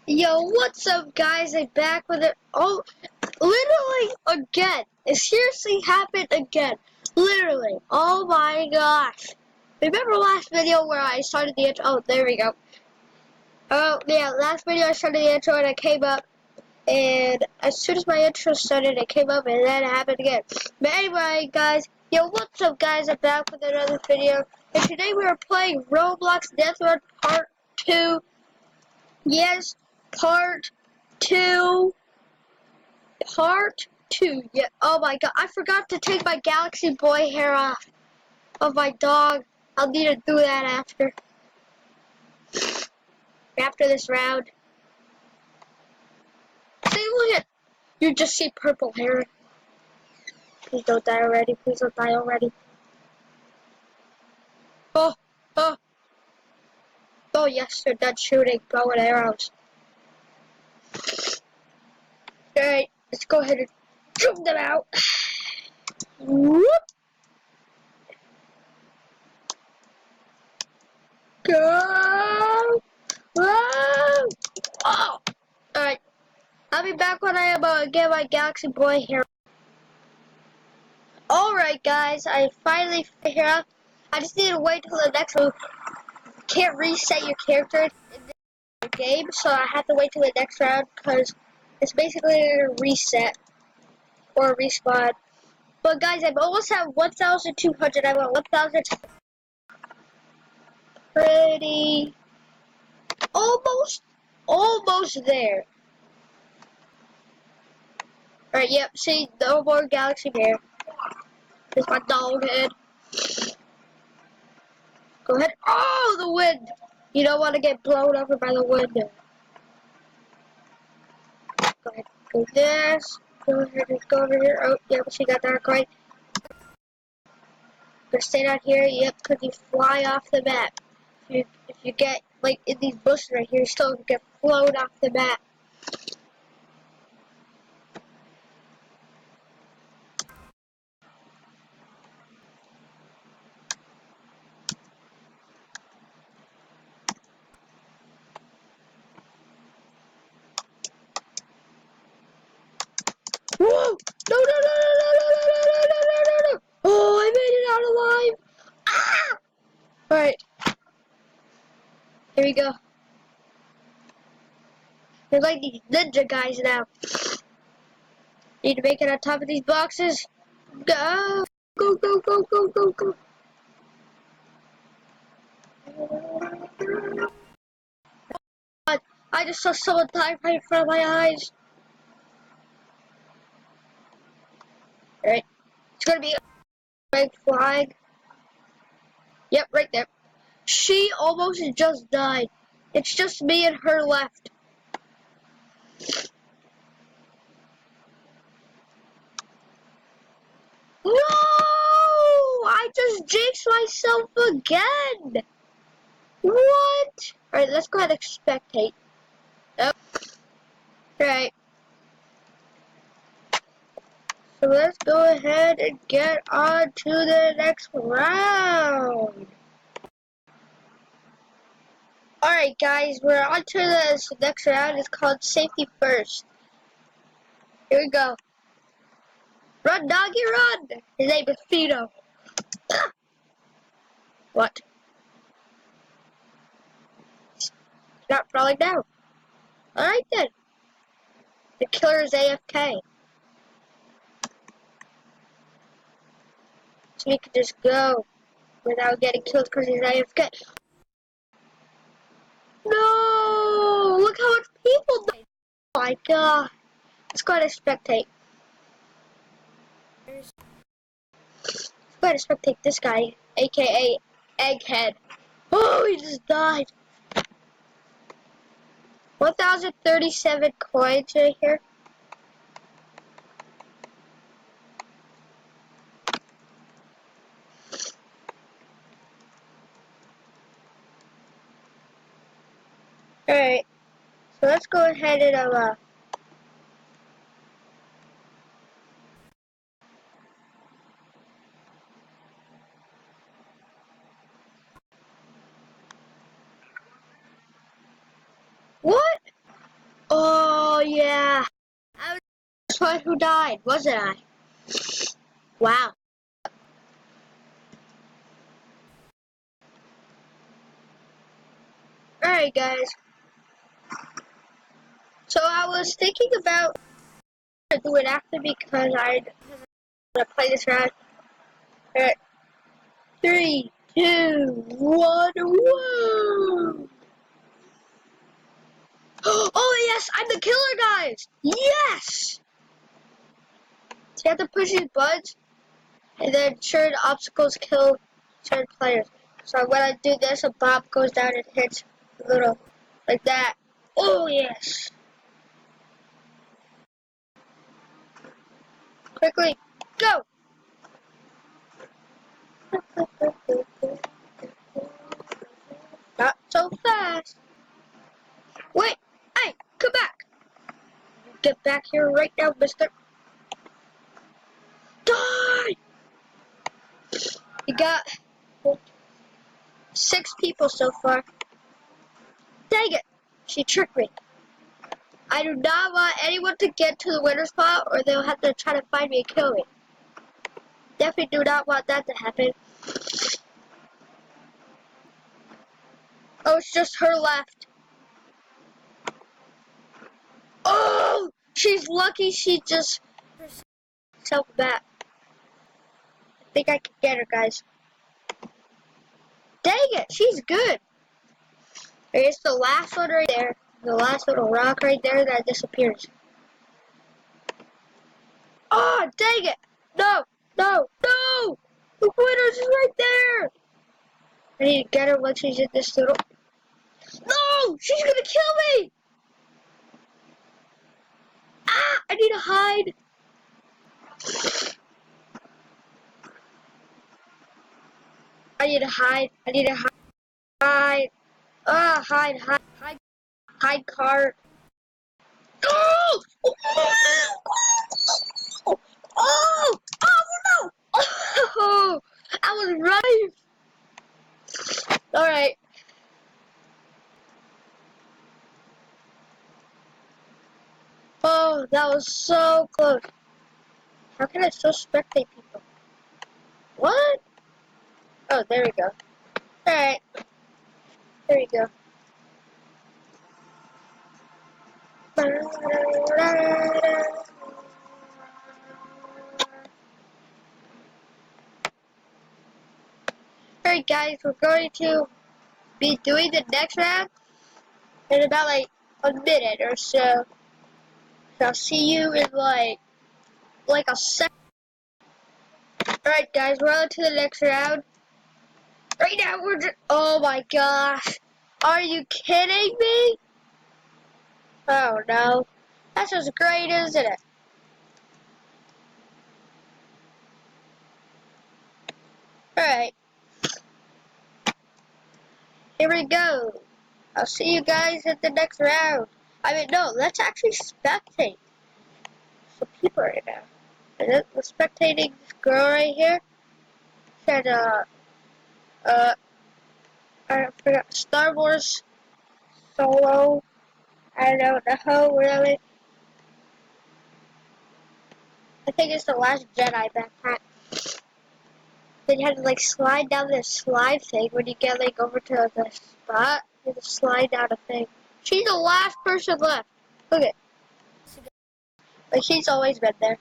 Yo, what's up, guys? I'm back with it. Oh, literally again. It seriously happened again. Literally. Oh my gosh. Remember last video where I started the intro? Oh, there we go. Oh, yeah, last video I started the intro and I came up. And as soon as my intro started, it came up and then it happened again. But anyway, guys. Yo, what's up, guys? I'm back with another video. And today we are playing Roblox deathrun Part 2. Yes, Part 2. Part 2. Yeah. Oh my god. I forgot to take my Galaxy Boy hair off of my dog. I'll need to do that after this round. See, look at. You just see purple hair. Please don't die already. Please don't die already. Oh. Oh. Oh, yes. They're done shooting. Bow and arrows. Alright. Let's go ahead and shoot them out. Whoop. Go! Whoa! Oh! Alright. I'll be back when I get my Galaxy Boy hair. Alright, guys. I finally figured out. I just need to wait till the next one. You can't reset your character in the game, so I have to wait till the next round because it's basically a reset or a respawn. But, guys, I'm almost at 1,200. I want 1,000. Pretty. Almost there. Alright, yep, see, no more Galaxy hair. There's my dog head. Go ahead. Oh, the wind! You don't want to get blown over by the wind. Go ahead, go this. Go ahead and go over here. Oh, yep, she got that right. Gonna stay down here, yep, because you fly off the map. If you get, like, in these bushes right here, you still get flown off the map. Whoa! No, no, no, no, no, no, no, no, no, no, no, no! Oh, I made it out alive! Ah! Alright. Here we go. They're like these ninja guys now. Need to make it on top of these boxes. Go! Go, go, go, go, go, go. I just saw someone die right in front of my eyes. Alright. It's gonna be a red flag. Yep, right there. She almost just died. It's just me and her left. No! I just jinxed myself again. What? Alright, let's go ahead and spectate. Oh. Right. So let's go ahead and get on to the next round. Alright, guys, we're on to the next round. It's called Safety First. Here we go. Run, doggy, run! His name is Fido. What? Not falling down. Alright then. The killer is AFK. So we can just go without getting killed because he's AFK. No! Look how much people died. Oh my god. Let's go ahead and spectate. Let's go ahead and spectate this guy, aka Egghead. Oh, he just died. 1,037 coins right here. Alright, so let's go ahead and what? who died, wasn't I? Wow. Alright, guys. So I was thinking about do it after because I'm gonna play this round. Alright. 3, 2, 1, whoa! Oh yes, I'm the killer, guys! Yes! So you have to push these buttons, and then certain obstacles kill certain players. So when I do this, a bomb goes down and hits a little, like that. Oh yes! Quickly, go! Not so fast. Wait, hey, come back! Get back here right now, mister. Die! You got 6 people so far. Dang it! She tricked me. I do not want anyone to get to the winner spot or they'll have to try to find me and kill me. Definitely do not want that to happen. Oh, it's just her left. Oh! She's lucky she just herself back. I think I can get her, guys. Dang it! She's good. It's the last one right there. The last little rock right there that disappears. Oh, dang it! No! No! No! The winner's is right there! I need to get her when she's in this little... No! She's gonna kill me! Ah! I need to hide! I need to hide. I need to hide. Ah, hide, hide, hide, hide cart. Oh! Oh! Oh! Oh no! Oh! I was running. All right. Oh, that was so close. How can I still spectate people? What? Oh, there we go. All right. There we go. Alright guys, we're going to be doing the next round in about like a minute or so. So I'll see you in like a second. Alright guys, we're on to the next round. Right now we're just, oh my gosh. Are you kidding me? Oh no. That's just great, isn't it? Alright. Here we go. I'll see you guys at the next round. I mean, no, let's actually spectate some people right now. And then we're spectating this girl right here. Said, I forgot, Star Wars Solo. I don't know, really. I think it's the Last Jedi backpack. Then you have to like slide down this slide thing when you get like over to the spot. You have to slide down a thing. She's the last person left. Look at. Like she's always been there.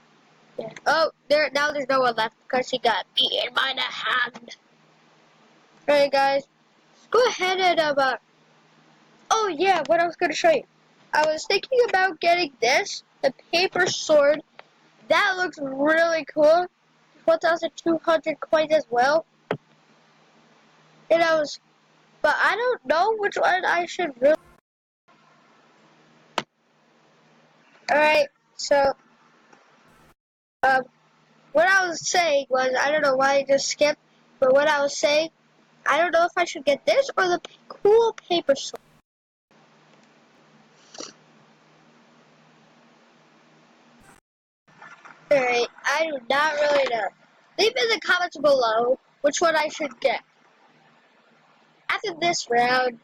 Yeah. Oh, now there's no one left because she got beaten by the hand. Alright guys, go ahead and oh yeah, what I was gonna show you. I was thinking about getting this, the paper sword. That looks really cool. 1,200 coins as well. And but I don't know which one I should really. Alright, so, what I was saying was, I don't know why I just skipped, but what I was saying, I don't know if I should get this or the cool paper sword. Alright, I do not really know. Leave in the comments below which one I should get. After this round,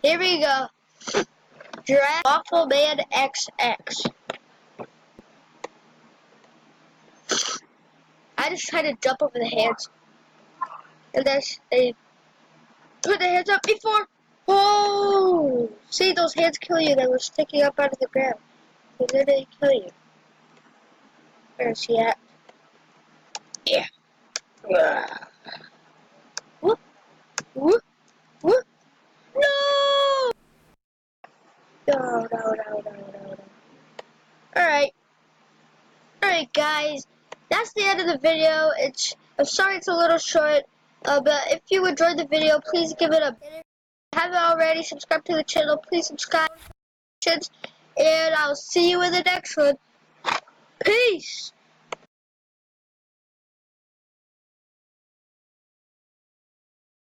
Here we go. Drag Waffle Man XX. I just tried to jump over the hands. And then they put their hands up before. Oh! See, those hands kill you. They were sticking up out of the ground. They literally kill you. Where's he at? Yeah. Whoop, whoop, whoop. No! No. Alright. Alright, guys. That's the end of the video. I'm sorry it's a little short. But if you enjoyed the video, please give it a... If you haven't already, subscribe to the channel. Please subscribe. And I'll see you in the next one. Peace!